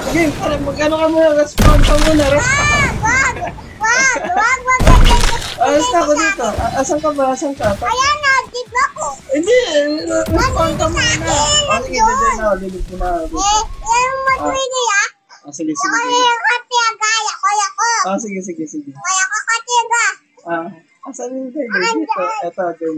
Sige, mag-ano ka muna, respawn ka muna, respawn. Wag. Alas na ako dito. Asan ka ba? Asan ka? Ayan na, di ba ko? Hindi, respawn ka muna. Sige, lilig mo na. Yung mag-wini ah. Sige. Ako yung katiyaga, ako. Sige. Kaya ko katiyaga. Asan yung dito? Ito, join.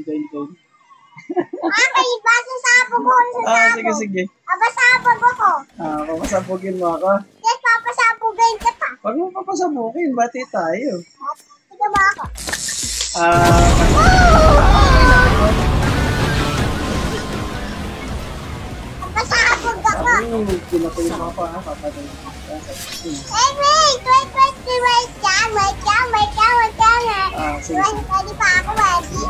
May baso sabog ko sa sabog. Sige. Papasabog ako. Papasabugin mo ako? Yes, papasabogin ka pa. Huwag mo papasabugin, bati tayo. Ito ba ako? Papasabog ako. Pinatuloy mo ako ha, papatuloy mo. Hey, wait lang. Sige. Pwede pa ako, ready?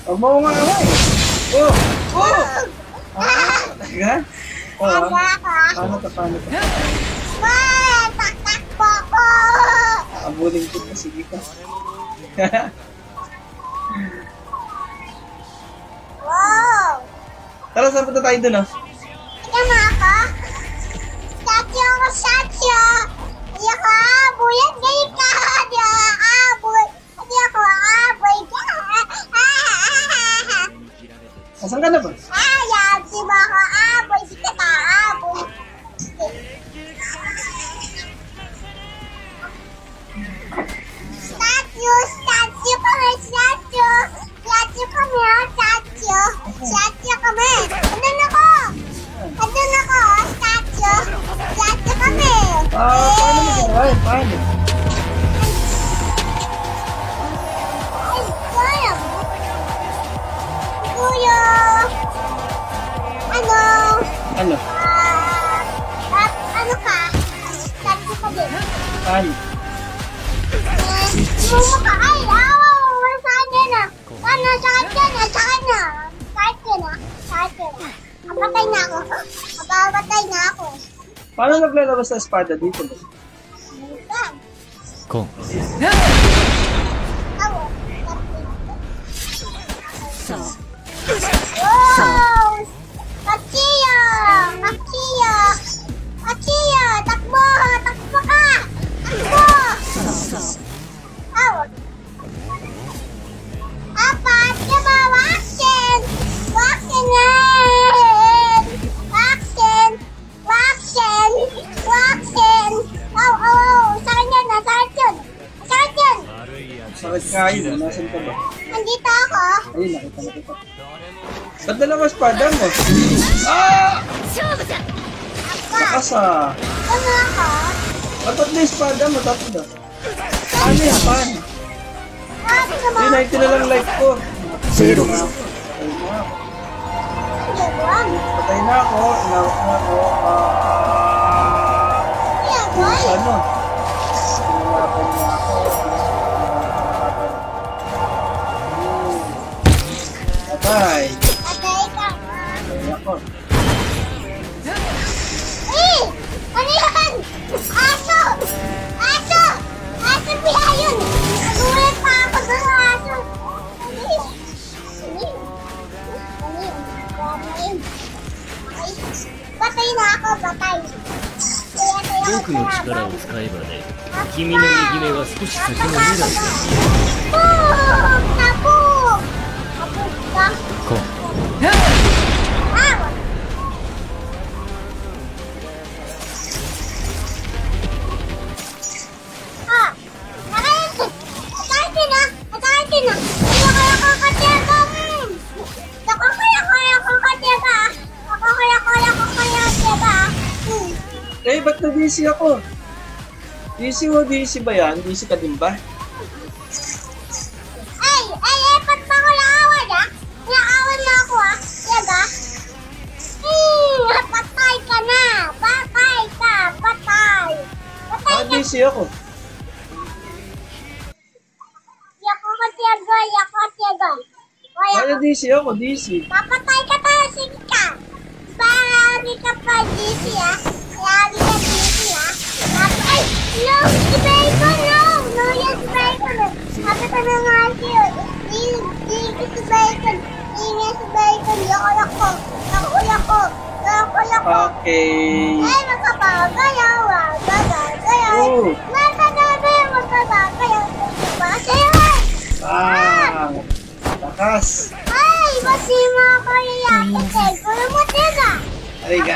Huwag mo nga ako eh. Talaga? Paano to? Takbo ko. Abulin ko pa, sige ka. Wow. Tara, saan punta tayo dun ah? Tignan mo ako. Statue. Hindi ako abuyan. Ganyan ka. Hindi ako abuy ka. Asan ka na ba? Di ba ako abuy? Di ka abuy. Statue kami. Statue kami. Andun ako. Statue kami. Paano mo ginawa? Paano? Ay, kaya mo? Kuya. Ano? Ano ka? Statue ka din. Paano? Muma ka. Ay, wala sa akin na. Ano, sakit na. Kapatay na ako. Kapapatay na ako. Paano naglalabas na espada dito ba? Ko. Wow! Makia! Takbo ka! Apat ka ba? Waxen! Sakit yan! Sakit ka yun. Nasaan ka ba? Nandito ako. Ayun, nakita. Ba't dalawa espada mo? Nakasa. Ano ako? Ba't na espada mo? Tatlo. Paano yan? Paano? Hindi, 90 na lang life ko. Zero. Patay na ako. Inawak na ako. Ano? Sinulapan na ako. Patay. Patay ka. Patay ako. Ano yan? Aso biya yun. Nagulat pa ako doon sa aso. Patay na ako, patay. 僕の力を使えばね、君の右目は少し先の未来だ。 Tapog ka. こう。 Atake na. Kaya kakatiyaga. Eh, ba't na-DC ako? DC mo, DC ba yan? DC ka din ba? Ay, ba't ba ko naawan ah? Naawan na ako ah. Yaga? Patay ka na. Patay. DC ako. Yako. Kaya DC ako, DC. Papatay ka tayo, sige ka. Lagi ka pa, DC ah. Lagi ka DC ah. Ay, no, si Bacon, no. No, yan si Bacon. Sabi ko na nga siya. Hindi si Bacon. Hindi si Bacon. Yako. Loko-loko. Okay. Ay, magkabagayaw. Magkabagayaw. Oh. Magkabagayaw. Magkabagayaw. Magkabagayaw. Bang! Lakas. Ay, masima ko yung yate. Kulo mo tira. Ariga.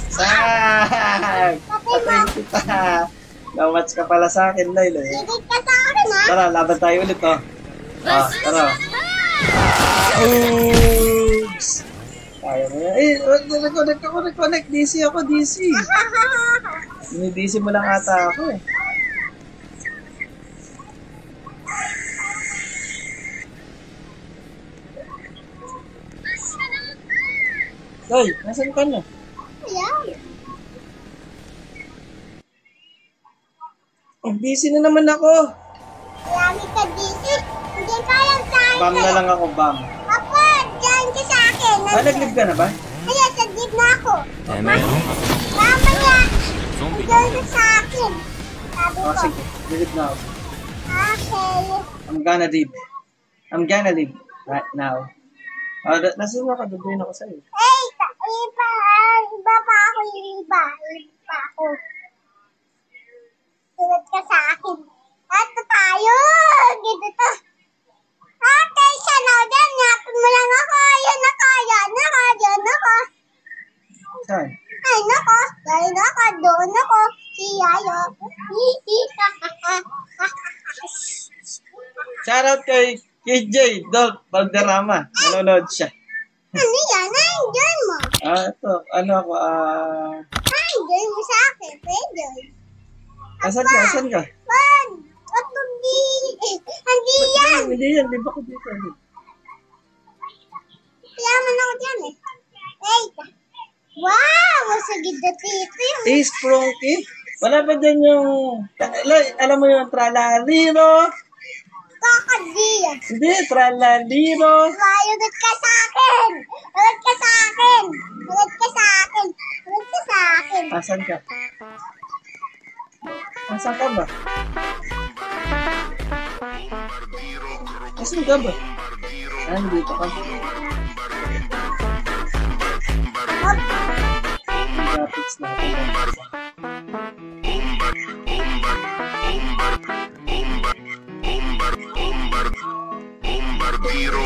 Sag! Patayin kita. Nawatch ka pala sa akin, Lyle. Higit ka sa akin, ha? Tara, laban tayo ulit, oh. Tara. Oops! Kaya mo yan. Eh, reconnect. DC ako, DC. Ini-DC mo lang ata ako, eh. Loy, nasan ka na? Ayan. DC na naman ako. Marami ka dito. Hindi kayang saan Bam na lang ako, bam. Papa, dyan ka sa akin. Nag-live ka na ba? Ayan, sa gib na ako. Mamaya, dyan ka sa akin. Sabi ko. Sige, live na ako. Okay. I'm gonna live right now. Nasaan ka? Duduin ako sa'yo. Hey, iba pa ako yung iba. Iba pa ako. Tulad ka sa akin. At tayo. Dito to. Okay, siya na. Diyan, yapin mo lang ako. Ayan ako. Saan? Ay, nako. Ay, nako. Doon ako. Siyayo. Shoutout kay KJ Dolph Valderrama. Nanonood siya. Ano yan? Nandiyan mo. Ito. Ano ako, Nandiyan mo sa akin. Pwede. Asan ka? Wag. Wag hindi. Hindi yan. Hindi yan, di ba ko dito? Yaman ako dyan eh. Wait. Wow! Sige dito yun. Ace Pronky? Wala ba dyan yung... Alam mo yung tralaliro? Kakadiya. Hindi, tralaliro. Mayugot ka sa akin. Mayugot ka sa akin. Mayugot ka sa akin. Mayugot ka sa akin. Asan ka? Asan ka ba? Asan ka ba? Nandito ka. Graphics natin. Bombardiro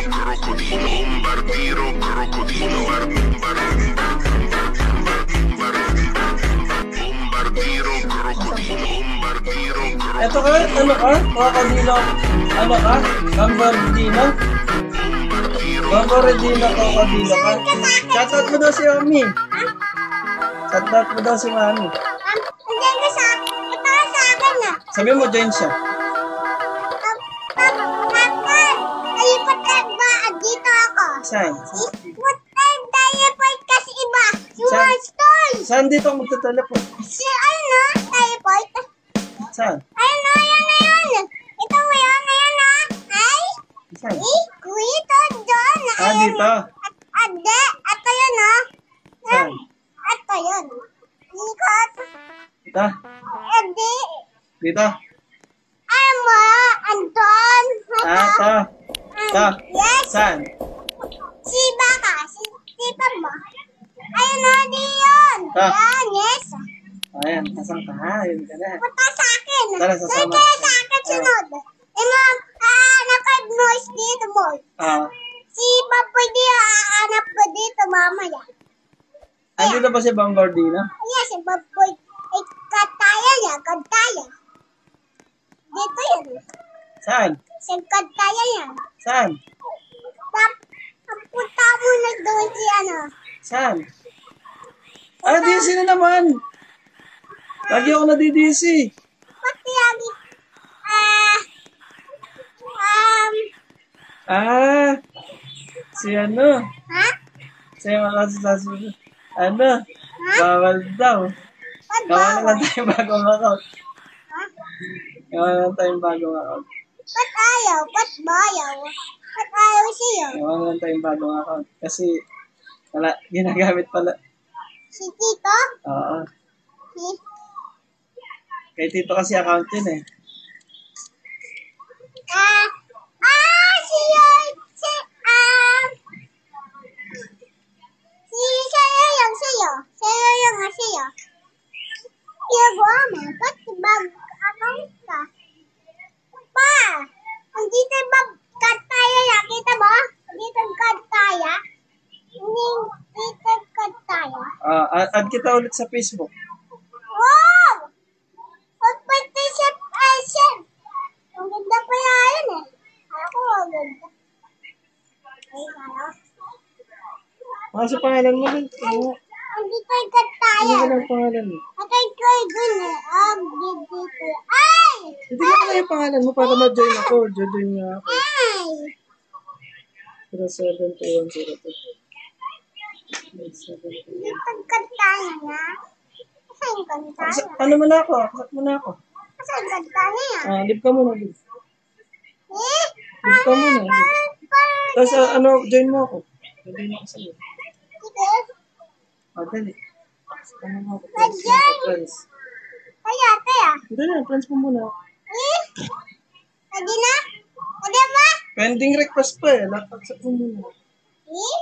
crocodilo. Eto ka? Ano ka? Crocodilo? Ano ka? Bombardino? Bombardino crocodilo ka? Shoutout mo daw si Mami. Shoutout mo daw si Mami. Nandiyan ka sa akin. Ito ka sa akin na. Sabi mo, join siya. Kapag. Nalipat ka ba? Dito ako. Saan? What time tayo po kasi iba? Si Saan? Monster. Saan dito ako magtateleport? Si ano? Tayo po. Saan? Ano? Yan. Ito mo yan. Ay. Saan? Kuya doon. Dito. Ade. Ito yun Saan? Ito yun. Ikot. Dito? Ade. Dito? Ama. Anton. Ito. Ito. Yes. Saan? Si Baka. Si mo. Ayun o, di yun. Ah. Yan, yes. Ayan, nasaan ka? Ayun ka na. Punta sa akin. Tara, sasama. Kaya sa akin sunod. Ma'am, nakad-noise dito mo. Si Papoy di aanap ko dito mamaya. Andito ba si Bombardino? Yes, si Papoy. Kataya niya, kataya. Dito yun. Saan? Si kataya niya. Saan? Punta mo na doon si ano. Saan? DC na naman. Lagi ako nadi-DC. Pati lagi. Si ano? Ha? Si makasasas. Ano? Bawal daw. Ba't Gawa na bawal? lang tayong bagong account. Ha? Gawa na lang tayong bagong account. Ba't ayaw? Ba't bayaw? Ba't ayaw siya? Gawa na lang tayong bagong account. Kasi, wala, ginagamit pala. Si Tito? Oo. Si... Kay Tito kasi account yun eh. Si yun! Si yung sa'yo. Sa'yo yung sa'yo. Ginagawa mo. Ba't mag-account ka? Pa! Andito yung kataya na. Kita mo? Andito yung kataya. Hindi dito yung kataya. Add kita ulit sa Facebook. Wow! Mag-particip Asian. Ang ganda pa yan eh. Ako ang ganda. Ay, kala. Sa pangalan mo rin. Andito yung kataya. Ano ang pangalan mo? Atay ko dun eh. Dito. Ay! Hindi ka na yung pangalan mo para ma-join ako. Join nga ako. Ay! 072102. Dito yung kataya na. Saan yung kataya? Ano mo na ako? Cut mo na ako. Saan yung kataya yan? Live ka muna. Live Eh? ka muna. Tapos join mo ako. Join ako sa'yo. Sige. Dali. Ano mo ako? Friends. Kaya, kaya. Dali, friends mo muna. Eh? Pwede na? Pwede ba? Pending request pa eh. Accept mo muna. Eh?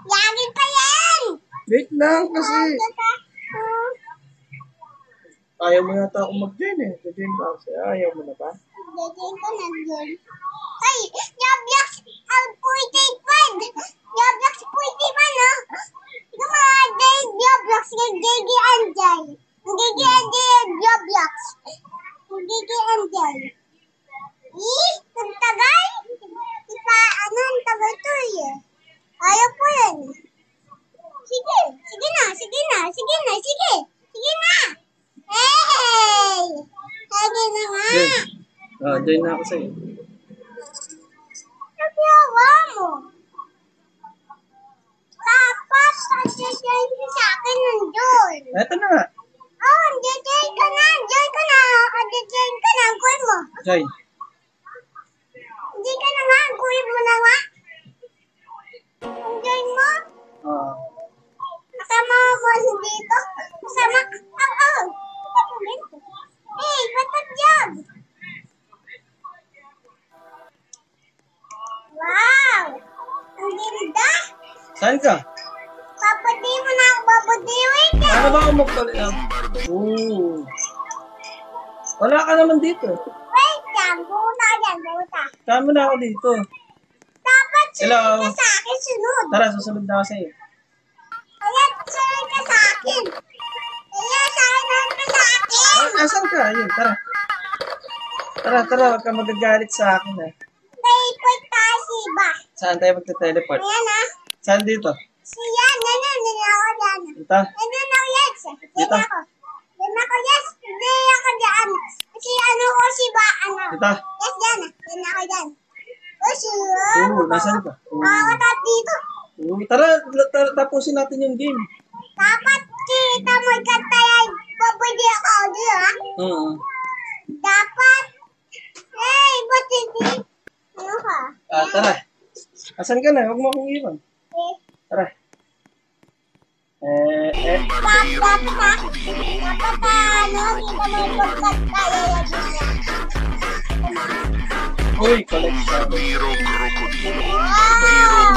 Lagi pa yan! Wait lang kasi. Ayaw mo yata akong mag-join eh. Join ba ako sa'yo? Ayaw mo na ba? Gagawin ko na doon. Ay! Roblox! Ang 45! Roblox 45 no? Ikaw mga Roblox ng JG Angel. Ang JG Angel Roblox. Ang JG Angel. Eh? Ang tagal? Ang tagal to eh. Ayaw po yan. Sige. Sige na. Hey! Sige na nga. Join na ako sa'yo. Nagawa mo. Dapat pag-join ka sa akin nandun. Eto na nga. Join ka na. Join ka na. Ang kuhin mo. Join. Hindi ka na nga. Ang kuhin mo na nga. Ang join mo. Kasama mo dito. Kasama. Hey, what's up, job? Wow! Ang ganda! Saan ka? Papadi mo na ako babadiwin ka! Ano ba ako magpalit? Wala ka naman dito. Wait lang! Buta dyan, buta. Saan mo na ako dito? Dapat Hello? sunod ka sa akin, sunod. Tara, susunod na ako sa'yo. Kaya sunod ka sa akin. Kaya sunod ka sa akin. Asan ka? Ayun, tara. Tara, huwag ka magagalit sa akin eh. Teleport tayo si Iba. Saan tayo magte-teleport? Ayan ah. Saan dito? Siya, nandiyan ako dyan. Dito? Nandiyan ako, yes. Dito? Diyan ako, yes. Diyan ako dyan. Kasi ano ko si Ba, ano. Dito? Yes, dyan. Diyan ako dyan. Kasi, Nasaan ka? Nakakatat dito. Tara, tapusin natin yung game. Dapat kita mo ikatayan. Pabudi ako dito, ha? Dapat. Hey, ba't hindi? Ano ka? Tara. Asan ka na? Huwag mo akong iwan. Tara. Dapat ano, kita mo ikatayan dito. Uy, collection. Bombardiro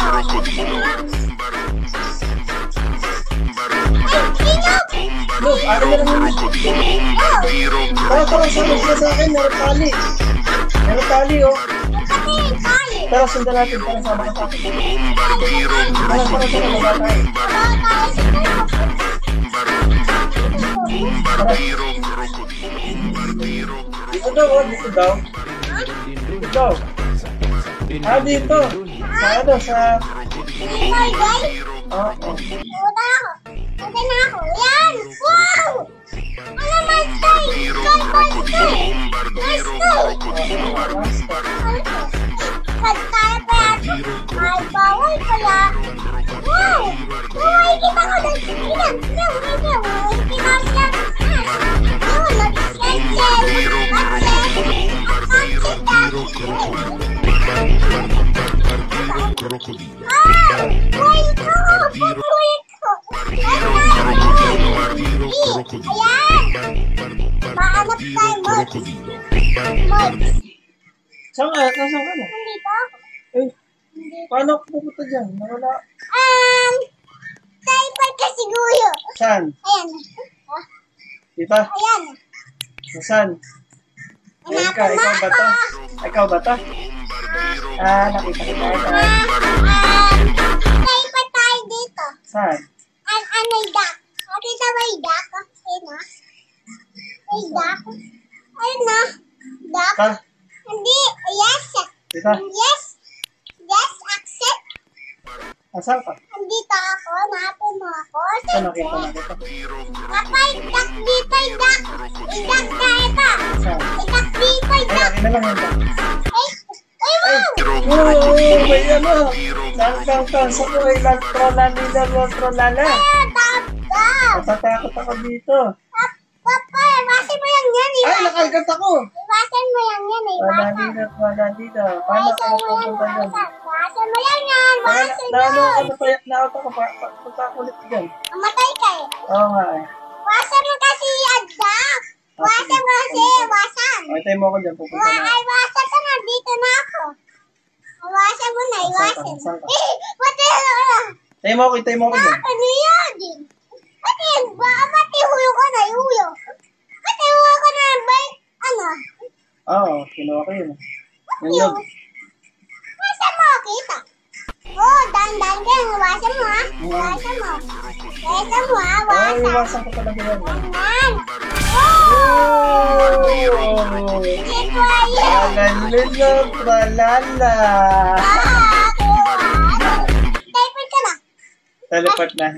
crocodilo. Look, akin na naman. Bombardiro Tara, sama sila sa akin. Meron tali, oh. Tara, sundan natin. Tara, sama ka sa akin. Bombardiro Tara, baba tayo. Bombardiro crocodilo. Dito daw, oh. Dito daw. Dito daw. Dito. Sa Oo. Puta ako. Puta na ako. Yan! Wow! Ano master? Yan master! Master! Kantaya pa yan. Ay, bawal pala. Wow! Wow, kita ko doon. Ilang. Kita ko lang. Yun, nag-cancel. Crocodilo. Wait ko! Ayan! Mahanap tayo, Mods. Mods. Saan ka? Nasaan ka na? Nandito? Eh, paano ako pupunta dyan? Nawala. Typhoid ka siguro. Saan? Ayan. Dito? Ayan. Saan? Ayan ka, Hanapin mo ikaw ba to? ako. Ikaw ba to? Nakita kita. Typhoid tayo dito. Saan? Ano yung duck? Nakita mo yung duck? Ayun na. Yung duck. Ayun na. Duck. Ta? Hindi. Yes. Dito? Yes. Yes, accept. Saan ka? Andito ako. Hanapin mo ako. Saan nakita na kita? Kapay, duck dito yung duck. Yung duck na ito. Saan? Yung duck dito yung Ay, duck. akin na lang yun. Ay, ay, wow. Oo, may ano. Tangkang sa ko ay lantrolala. Tap. Natatakot ako dito. Papa, iwasan mo yan yan. Ay, nakalgat ako. Iwasan mo yan yan. Iwasan. Wala dito. Paano ako Iwasan mo yan. mapupunta dyan? Iwasan mo yan yan. Iwasan Naano yan. ako naot ako punta ako ulit dyan. Mamatay ka eh. Oo nga eh. Iwasan mo kasi yan, Doc. Iwasan mo kasi. Iwasan. Okay, tayo mo ako dyan. Pupunta na. Ay, iwasan ka na. Dito na ako. Iwasan mo na. Iwasan. Saan ka? Pati, Tayo mo ako dyan. ano yan? Pati, pati huyo ka na. Huyo. Pati huyo ka na. Ano? Oo, kinuha ko yun. Yung log. Iwasan mo. Kita. Oh, dahan-dahan ka. Iwasan mo ha. Iwasan mo. Iwasan mo ha. Oo, Iwasan. iwasan ko talaga yan. Yan. Oh! Ito ayun. Alalala, tralala. Typhoid ka na. Teleport na.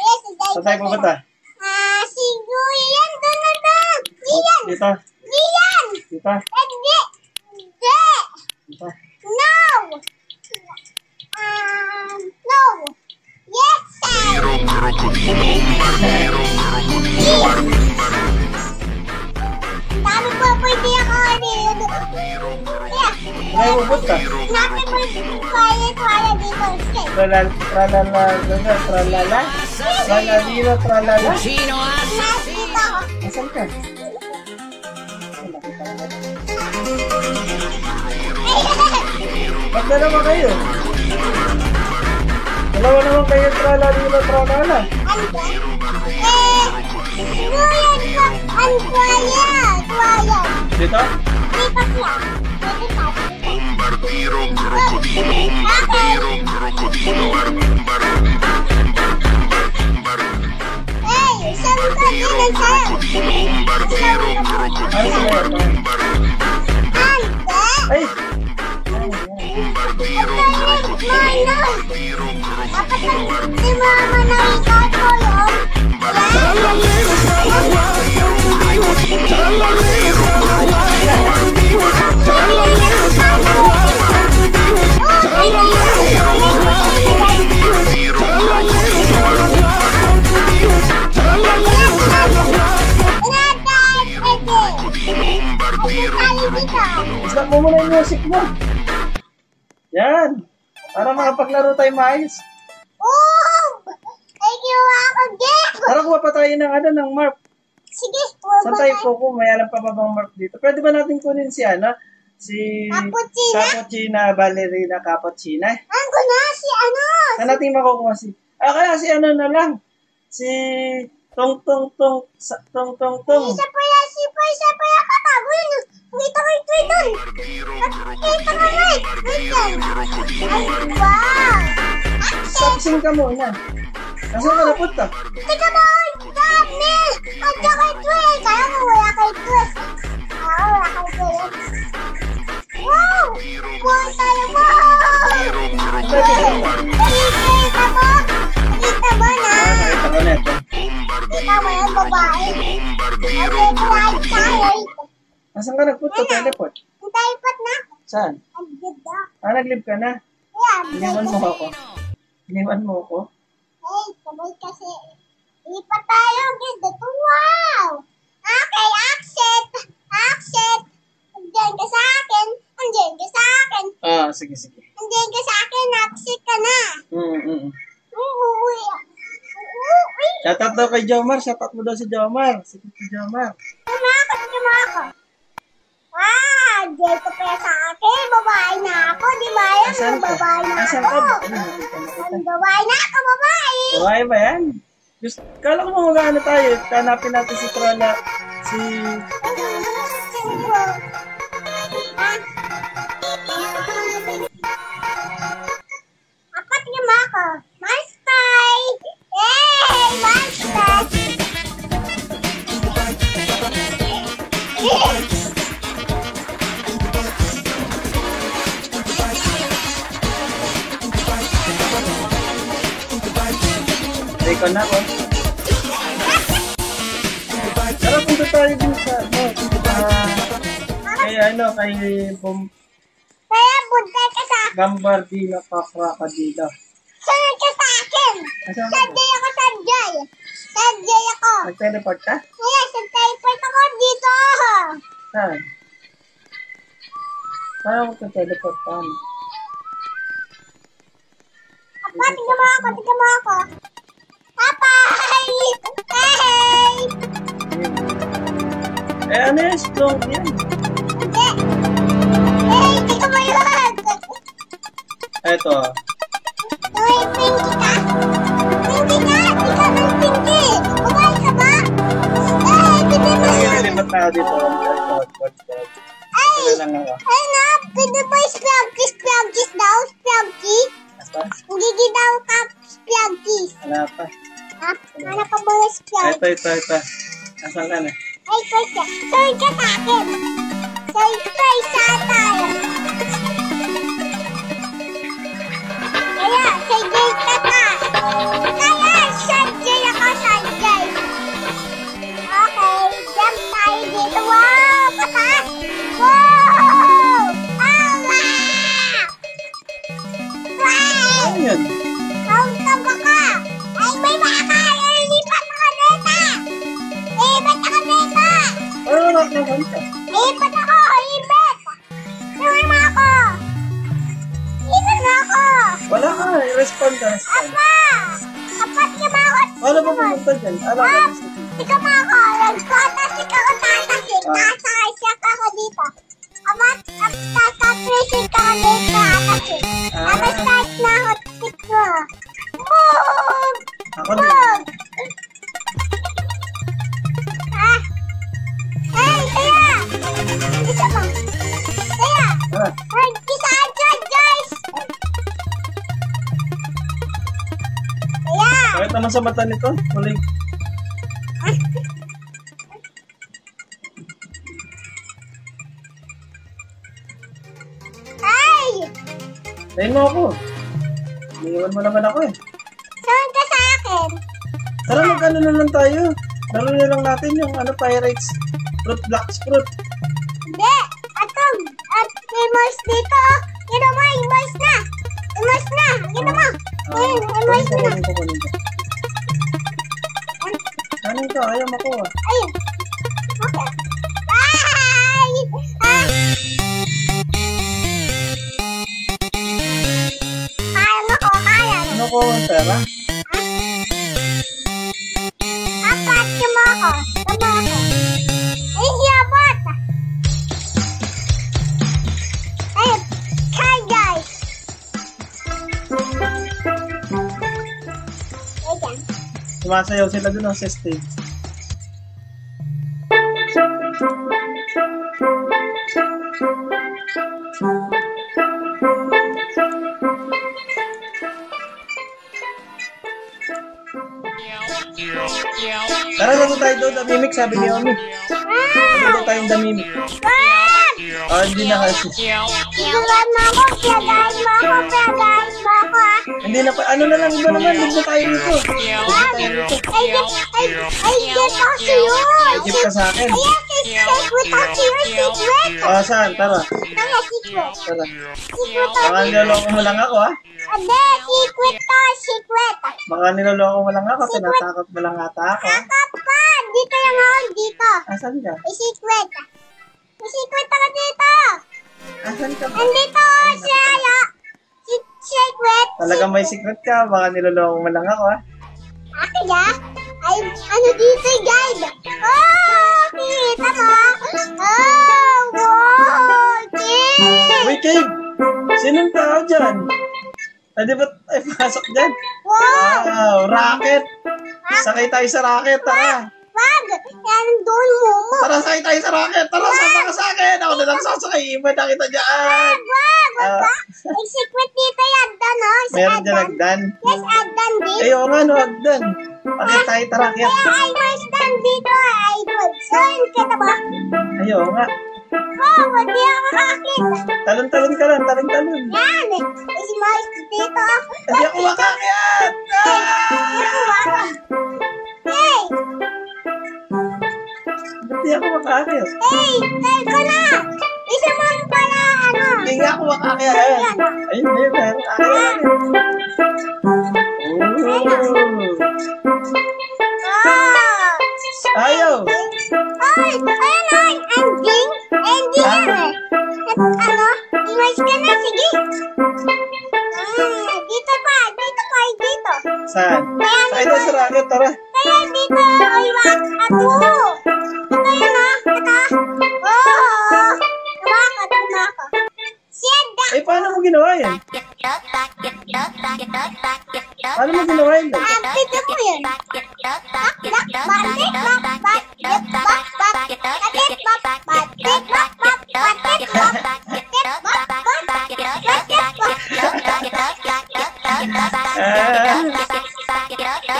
Yes, Saan tayo pupunta? siguro yan. Doon na ba? Di yan. Dito. Di yan. Dito. Hindi. Hindi. Dito. No. No. Yes, sir. Dami po pwede ako. Kaya, Tayo pupunta. natin mo quiet dito. Sige. Tralala, tralala, tralala. Tralalira, tralala. Dito ako. Asan ka? Ba't dalawa kayo? Dalawa naman kayo, tralalira, tralala. Ano ba? Kuya ka. Ano kuya? Dito? Dito siya. Dito siya. Bombardiro crocodilo, crocodilo, Hey, saan ka din ang sayo? bombardiro Ano sila ito? Ante? Ay! Dapat di mo naman nakikot ko yun. Stop mo muna yung music mo. Yan. Para makapaglaro tayo maayos. Oh! Ay, kiwa ako, Jeff! Tara, kuha pa tayo ng mark. Sige, Saan tayo kuko? May alam pa ba bang mark dito? Pwede ba natin kunin si Si Cappuccina? Cappuccina, Ballerina Cappuccina. Ang ko na, si ano? Saan natin makukuha kaya si ano na lang. Si Tong. Isa pa yan, katago yun. Nakita ko ito doon. Nakita ko na. Wait lang. Ay, wow. Sapsing ka muna. Nasaan ka napunta? Teka mo, dami. Ang saka ito eh. Kaya nga wala ka ito eh. Wala ka ito eh. Wow! Wow tayo, wow! Nakita mo? Nakita mo na? Nakita ko na ito. Kita mo yung babae. Nag-drive tayo. Nasaan ka nagpunta? Teleport. Ang typot na. Saan? Ang ganda. Nag-live ka na. Yan. Iniwan mo ako. Iniwan mo ako. Eh, sabay kasi. Lipat tayo. Ang ganda to. Wow! Okay, accept. Andiyan ka sa akin. Sige. Andiyan ka sa akin. Accept ka na. Uuwi. Shoutout daw kay Jomar. Shoutout mo daw si Jomar. Sige si Jomar. Tama ako. Wow! Jay ko pa sa akin. Babae na ako, di ba yan? Asan ka? Babae na Asan ako. ka? Ano, nakita na kita. Babae na ako, babae. Babae ba yan? Just, kala ko mag-ano tayo. Hanapin natin si Trola. Si... Apat yung ako. Master! Yay! Master! Teka na ako. Tara, punta tayo din sa... kay ano, kay Kaya buntay ka sa akin. Gambardino Kakrakadilo. Sunod ka sa akin. Asan ka? Sanjay ako, Sanjay. Sanjay ako. Nag-teleport ka? Kaya, Sanjay ako dito. Saan? Saan ako teleport ka? Papa, tingnan mo ako, tingnan mo ako. Papa! Hey! Eh, ano yung strong yan? Hindi. Hey, tingnan mo yun. Eto. Uy, pinky ka. Pinky ka. Ikaw ng pinky. Buhay ka ba? Eh, pwede mo yun. Nililipat na ako dito. Ay! Ano lang ako? Ay na, pwede mo spagkies daw, spagkies. Asa? Hindi daw ka spagkies. Wala pa. Ha? Ano ka ba ng spagkies? Ito. Asan ka na? Ay, kasi, sorry ka sa akin. Sorry sa tayo. Kaya, sige ka ka. Kaya, Sanjay ako, Sanjay. Okay, jump tayo dito. Wow, patas. Wow! Awa! Wow! Ano yun? Kauta ba ka? Ay, may baka! Lipat ako dito! Lipat ako dito! Ano na ka? Lipat ako! Lipat! Tulungan mo ako! Lipat mo ako! Wala ka. I-respond ka. Apa! Apat ka ba ako? Wala pa pumunta dyan. Alam ka na sa Ikaw mo ako! Nagpatasik ako tatasik! Tasakasyak ako dito! Amat! Tatasik ako dito! Tatasik! Tatasik na ako! Tik mo! Boom! Ako din. Boom! Ah! Hey! Kaya! Isa mo! Kaya! Tara. Ay! Kisaan dyan, guys! Kaya! Bakit naman sa mata nito? Kuling. Ay! Tayin mo ako. Iniwan mo naman ako eh. Saan ka sa akin? Tara, mag-ano na lang tayo. Laro na lang natin yung Pirates. Fruit Blocks Fruit. Hindi! Atong! At may mouse dito! Yun mo! Yung mouse na! Yung mouse na! Yun mo! Ayun! Yung mouse na! Kunin ko. Kanin ka, ayaw makuha. Ayun! Okay! Ay! Ah! Kaya mo ko! Kaya mo! Ano ko ang pera? Apat mo ako! Tama ako! Ay! Yabot! Ayun! Hi guys! Ayan! Sumasayaw sila dun sa stage. Tara, lalo tayo doon. Damimik, sabi ni Omi. Lalo tayong damimik. Wag! Hindi na kasi. Igulan mo ako! Piyagahin mo ako! Piyagahin mo ako ah! Hindi na pa. Ano na lang, iba naman. Live na tayo dito. Wag! Ay, get ako sa'yo! Jeep ka sa akin. Ayan, secret ako sa'yo! Secret! Saan? Tara. Ano, secret? Tara. Secret Baka ako! niloloko mo lang ako, ha? Hindi, secret to! Secret! Baka niloloko mo lang ako. Tinatakot mo lang ata ako, ha? Papa! Dito lang ako! Dito! Asan ka? May secret! May secret ako dito! Asan ka ba? Andito! Siya! Secret! Talagang may secret ka. Baka niloloko mo lang ako, ha? Akin ya? Ay, ano dito, guide? Oh, kita mo? Oh, wow! Pwede ba tayo pasok dyan? Wow! Wow, rocket! Sakay tayo sa rocket, tara! Wag! Yan doon mo. Tara, sakay tayo sa rocket! Tara, sama ka sa akin! Ako na lang sasakay, iba na kita dyan! Wag! May secret dito yan, Dan, no? Sa Meron dyan Agdan. hagdan. Yes, Agdan din. Eh, oo nga, no, hagdan. Bakit tayo, tara, kaya? Kaya ay may stand dito, idol. So, yun, kita ba? Ay, oo nga. Oh, hindi ako makakit. Talon-talon ka lang, talon-talon. Yan, is mais dito. Hindi ako makakyat! Hey! Hindi ako makakyat. Hey! Tell ko na! Isa mo pala, ano? Hindi nga ako makakyat. Ayun, hindi, meron akyat. Oh! Ayaw! Ay! Ayan na! Ending! Ending yan eh! At ano? Image ka na, sige! Dito pa! Dito pa! Dito! Saan? Sakay tayo sa rocket, tara. Kaya dito! Ay, wak! Ato! Ito yun ah! Ito! Oh! Tumako! Siyenda! Eh, paano mo ginawa yan? Paano mo ginawa yan? Pito mo yun!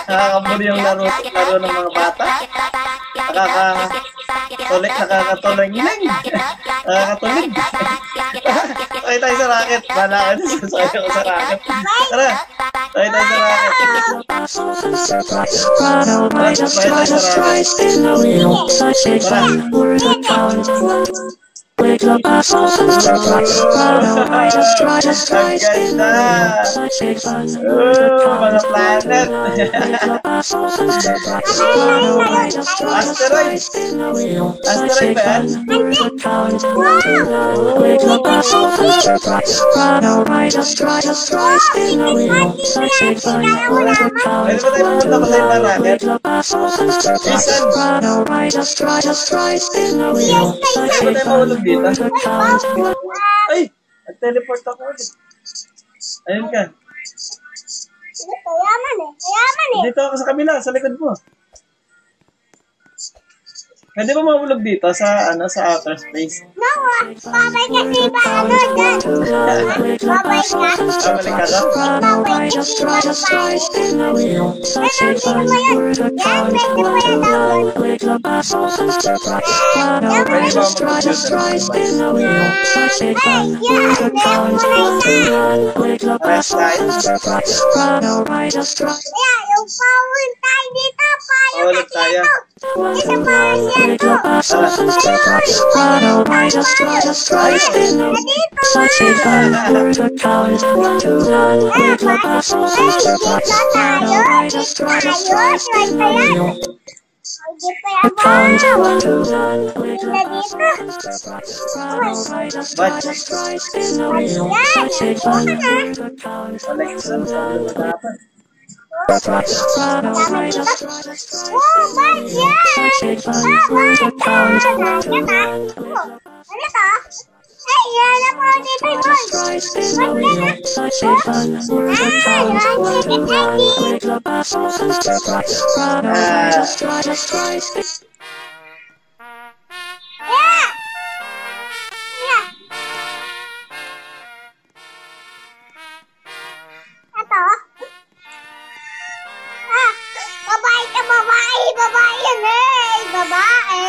Nakakabuli yung laro ng mga bata. Nakakatuling. Nakakatulig. Sakay tayo sa rocket. Bala ka din sasakay ako sa rocket. Tara. Sakay tayo sa rocket. Ang ganda! Mga planet! Asteroid! Asteroid ba yan? Pwede ba tayo pumunta pa tayo para rocket? Jason! Pwede ba tayo mahulog dito? Ay! Nag-teleport ako ulit. Ayun ka. Kayaman eh. Dito ako sa kabila, sa likod mo. Pwede ba mahulog dito sa outer space? No, babay kasi ba ano dyan? Babay ka? Babalik ka doon? Babay kasi babay. Ano, pwede mo yan? Yan, pwede mo yan down. Pwede ba mag-computer? Ay, yan, meron mo na isa. Rest tayo. Kaya, yung power tayo dito, payo Mahulog kasi tayo. ito. Isa pa yan to. Alexa, sabi mo dapat. Oh, ba't yan? Ano to? Ay, yan na po dito yun. Babae ka, babae! Babae yan eh! Babae!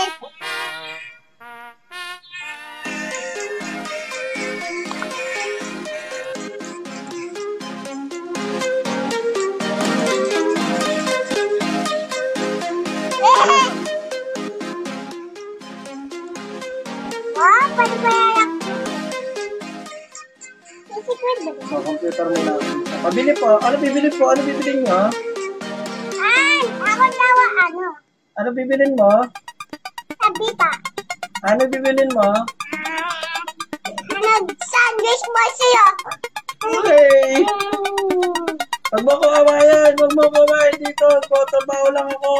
Wow, pwede ba yan? Secret ba Sa computer mo na. Pabili po. Ano bibili po? Ano bibilin nyo? Ako daw ano? Ano bibilin mo? Sabi pa. Ano bibilin mo? Sandwich mo siya. Okay! Huwag mo ko awayan! Huwag mo ko awayan dito! Trabaho lang ako!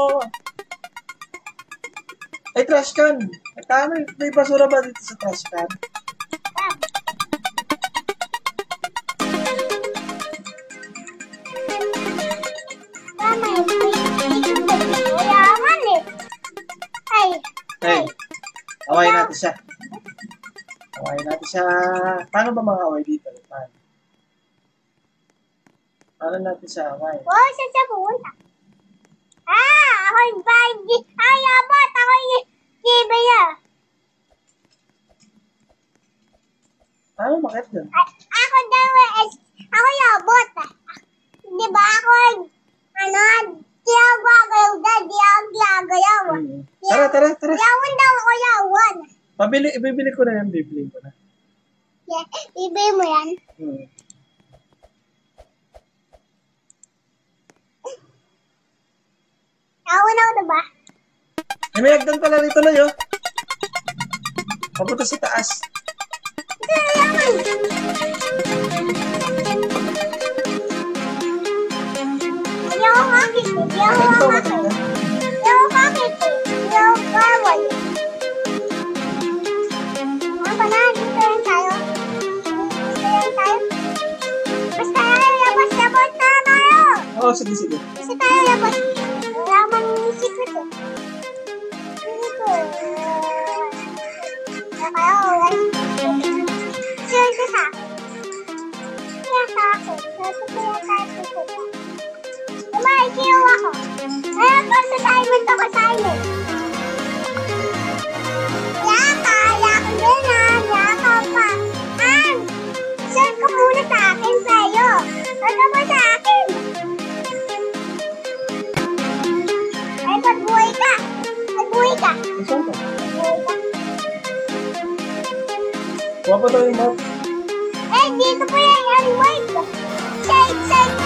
Ay, trash can! May basura ba dito sa trash can? Hey, awayin natin siya. Awayin natin siya. Paano ba mga away dito? Paano natin siya away? Oo, siya pumunta. Ako'y bagi. Abot. Ako'y kibaya. Paano makit yun? Ako daw ako abot. Di ba ako, di ako gagayaw da, di ako gagayaw. Tara. Yawan daw ako yawan. Ibibili ko na yan, bibili ko na. Yeah, ibigay mo yan. Yawan ako diba? May hagdan pala rito na yun. Papunta sa taas. Ito na yawan. Ayaw ko kakit. Ayaw bawal. Ano na? Dito yan tayo. Basta labas na tayo. Oo, sige. Basta tayo labas. Wala man yung secret eh. Dito. Kaya wala. Sure ka sa akin. Kaya sa akin. Kaya tayo. Diba, ikiyaw ako. Kaya ko sa assignment ako assignment. Yaka din yaka pa. Sure ka muna sa akin sa'yo. Sure ka ba sa akin? Ay, pagbuhay ka. Saan ka? Kuha pa tayo yung map. Eh, dito po yung white. Say,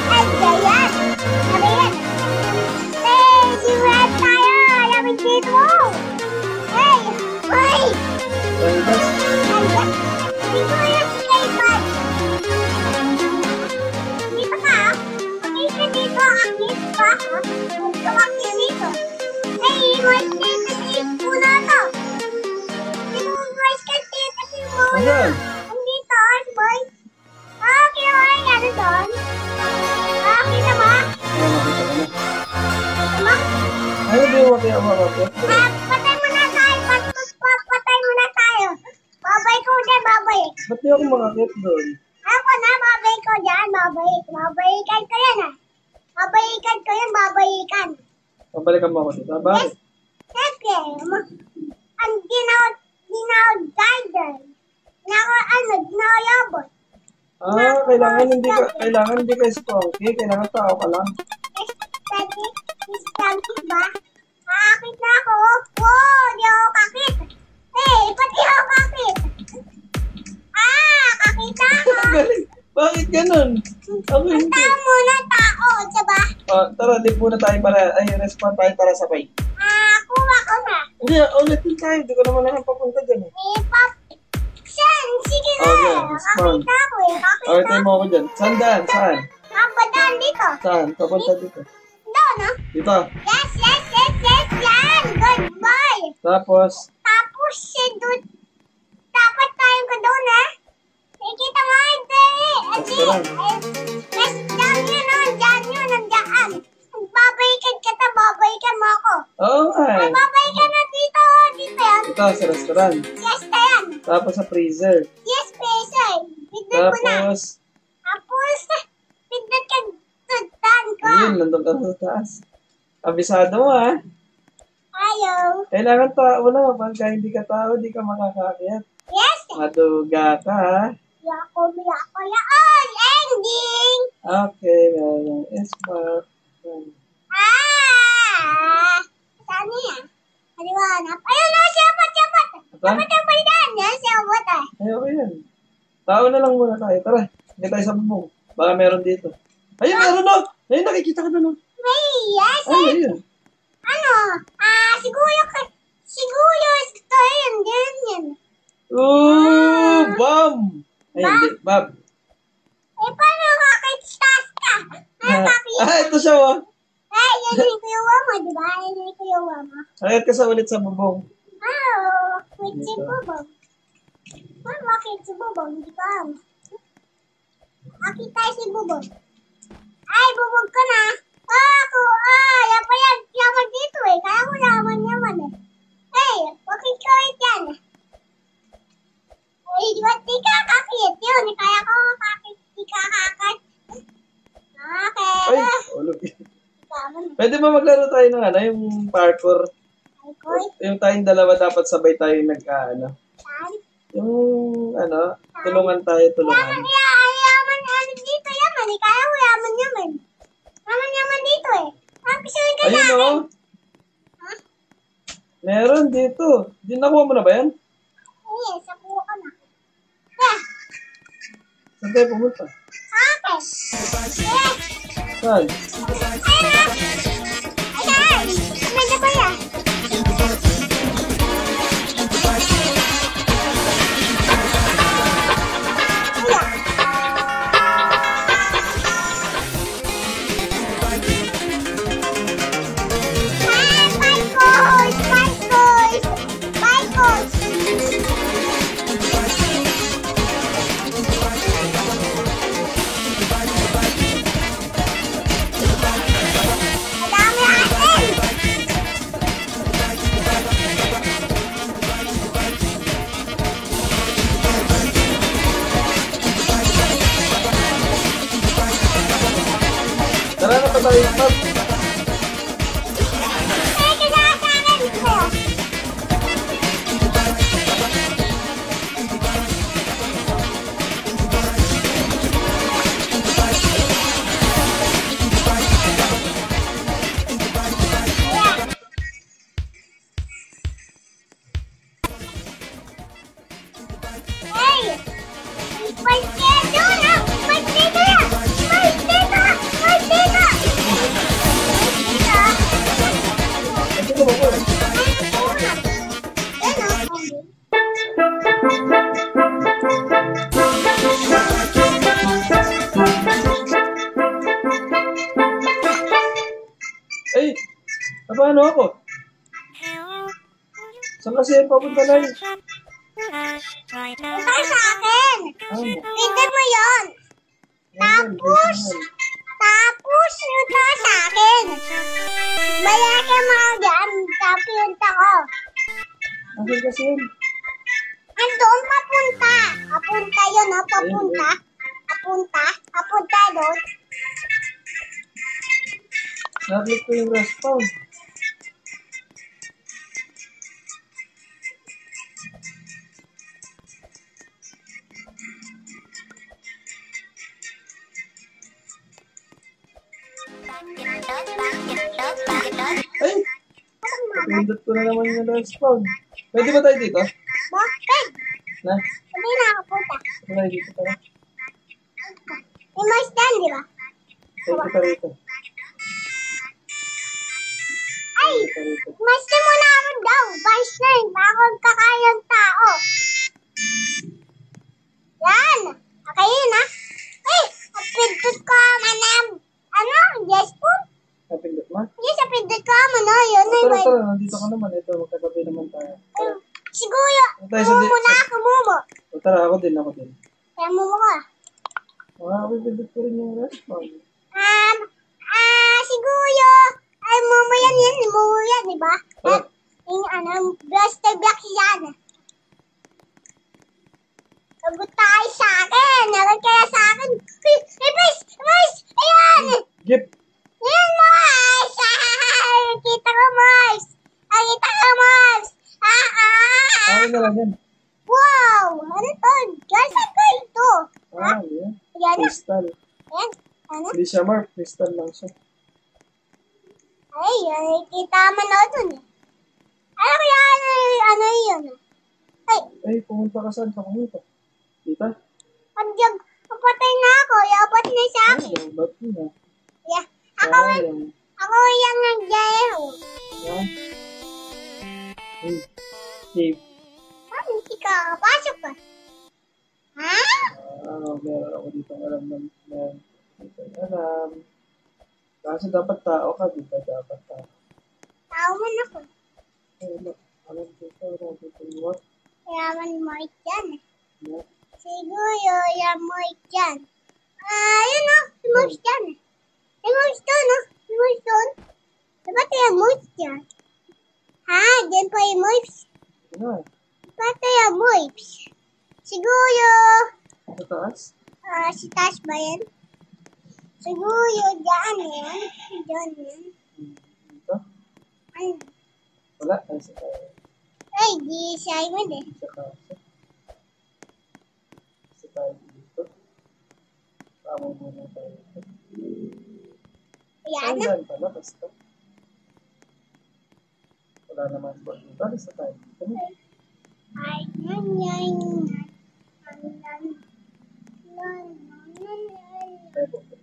ay, yan. Sabi yan. Hey, simulat tayo. Lapit dito mo. Hey, uy. Dito mo yung playpad. Dito ka. Okay ka dito. Akit pa. Huwag ka makit dito. Hey, white dito si Puna to. White ka dito si Puna. Ayan. Andito, boy. Okay, ano doon? Kita ba? Ano ba yung mati? Patay muna tayo. Patay muna tayo. Babay ko dyan, babay. Ba't di ako makakit doon? Ako na, babay ko dyan, babay. Babayikan ko yan Babayikan ko yan, babayikan. Pabalikan mo ako dito. Bakit? Siyempre, ang ginawag guider. Ginawayabot. Kailangan hindi ka sponky. Kailangan tao ka lang. Sponky ba? Kakit na ako. Wow, di ako kakit. Hey, pati ako kakit. Kakit na ako. Bakit ganun? Ako hindi. Tao muna, tao, diba? Tara, live muna tayo para, respond tayo para sabay. Kuha ko na. Hindi, ulitin tayo. Hindi ko naman lang papunta dyan eh. Sige na. Respond. Kakit na ako Kakit Tayo mo ako dyan. Saan? Kapadaan dito. Saan? Papunta dito. Doon, Dito. Yes, yan. Goodbye. Tapos Doon. Dapat tayong ka doon, Nakikita mo, hindi. Nandiyan. Babalikan mo ako. Oo nga eh. Babalikan na dito. Dito yan. Ito sa restaurant. Yes, yan. Tapos sa freezer. Yes, pesa. Pindot ko na. Tapos, Pindot ka tutan ko. ayun, nandun ka sa taas. Abisado mo Ayaw. Kailangan tao na. Pagka hindi ka tao, hindi ka makakakit. Yes. Maduga ka Yako. Ending. Okay, meron. Smart. Saan yan? Aliwanap. Ayun na, siyapat. Dapat ang palitan. Yan, siyapat Ayoko yan. Tao na lang muna tayo. Tara, hindi tayo sa bubong. Baka meron dito. Ayun, meron na. Ayun, nakikita ka na. Yes. Ayun. Siguro ito yan. Ooh, bomb! Ay, hindi, Bob. Paano kakitstas ka? Ito siya, Yan yung kuyuwa mo, di ba? Yan yung kuyuwa mo. Akit ka sa ulit sa bubong. Wait, si Bubong. Bakit si Bubong? Hindi ko alam. Akit tayo si Bubong. Ay, bubog ka na. Ako, yan pa yan. Yaman dito Kaya ko yaman. Hey, Pwede ba maglaro tayo ng ano, yung parkour? Parkour? Yung tayong dalawa dapat sabay tayo nag-ano. Saan? Yung ano, tulungan tayo, tulungan. Yaman dito, yaman. Kaya ko yaman. Yaman dito eh. Pisuin ka Ayun natin. o. Ha? Meron dito. Di nakuha mo na ba yan? Yes, nakuha ko na. Yeah. Saan tayo pumunta? Sa akin. Yes. Saan? Ayan. Medyo ba yan? Tara na pa tayo, Pop. Ito ko ba po? Ay! Paano ako? Saan kasi papunta na yun? Ito sa akin. Tignan mo yun. Tapos ito sa akin. Malaki mga dyan. Kapinta ko. Akin kasi yun. Andoon papunta. Papunta yun, no? Papunta. Papunta doon. Naklik ko yung respawn. Ay! Pindot ko na naman yung respawn. Pwede ba tayo dito? Bakit? Na? Hindi na ako punta. Pwede tayo dito, tara. May mais dyan, di ba? Tayo kita rito. Ay! Kita rito. Mais na muna ako daw. Mais na yun. Bago kakayang tao. Yan. Okay yun, ha? Ay! Napindot ko manam. Ano? Yes po? Napindot mo? Yes, napindot ko man. Yun na Tara, yun. tara. Nandito ka naman. Ito, magkagabi naman tayo. Tara. Siguro. Tayo sa Mumo na ako, mumo. O, tara, ako din. Kaya mumo ka. Makakapindot ko rin yung respawn. Siguro. Ay, mumo yan. Mumo yan, di ba? Tara. Yung Buster Black yan. Sagot tayo sa akin. Nagal kaya sa akin. Mais! Ayan! Jeep! Yan, mais! Kita ko, mais! Kita ko, mais! Akin na lang yan. Wow! Ano to? Diyan sa ko ito. Yan. Yan na. Crystal. Yan. Ano? Hindi siya mark. Crystal lang siya. Ay, kita man ako dun eh. Ano kaya ano yun? Ay, Ay, pumunta ka saan? Sa pumunta? Dita? pagdag, papatay na ako. Yabat na sa akin. Ay, ba't yun ah? Yeah. Sayang. Ako yung nag-jail. Yan. Hey. Cave. Ano, hindi ka kapasok ka? Ha? Meron ako dito alam na dito alam. Kasi dapat tao ka, di ba? Dapat tao. Tao man ako. Ay, alam dito, what? Kaya man mo dyan eh. Yeah. Siguro yung mo dyan. Yun o, si Moose dyan eh. Si Moose doon o, si Moose doon. Dapat yung Moose dyan. Ha? Dyan pa yung Moose? Ano? Dapat yung Moose. Siguro, Sa taas? si Tash ba yan? Siguro dyan yan. Dyan yan. Wala, alis na tayo. Ay, di siya yun eh. Sa kaso. Sa tayo dito. Tama muna tayo dito. Ayan na. Saan pala, basta. Wala naman po dito. Alis na tayo dito. Ay, yan, yan, yan. Yan, yan. Yan, yan, yan, yan. Tayo po.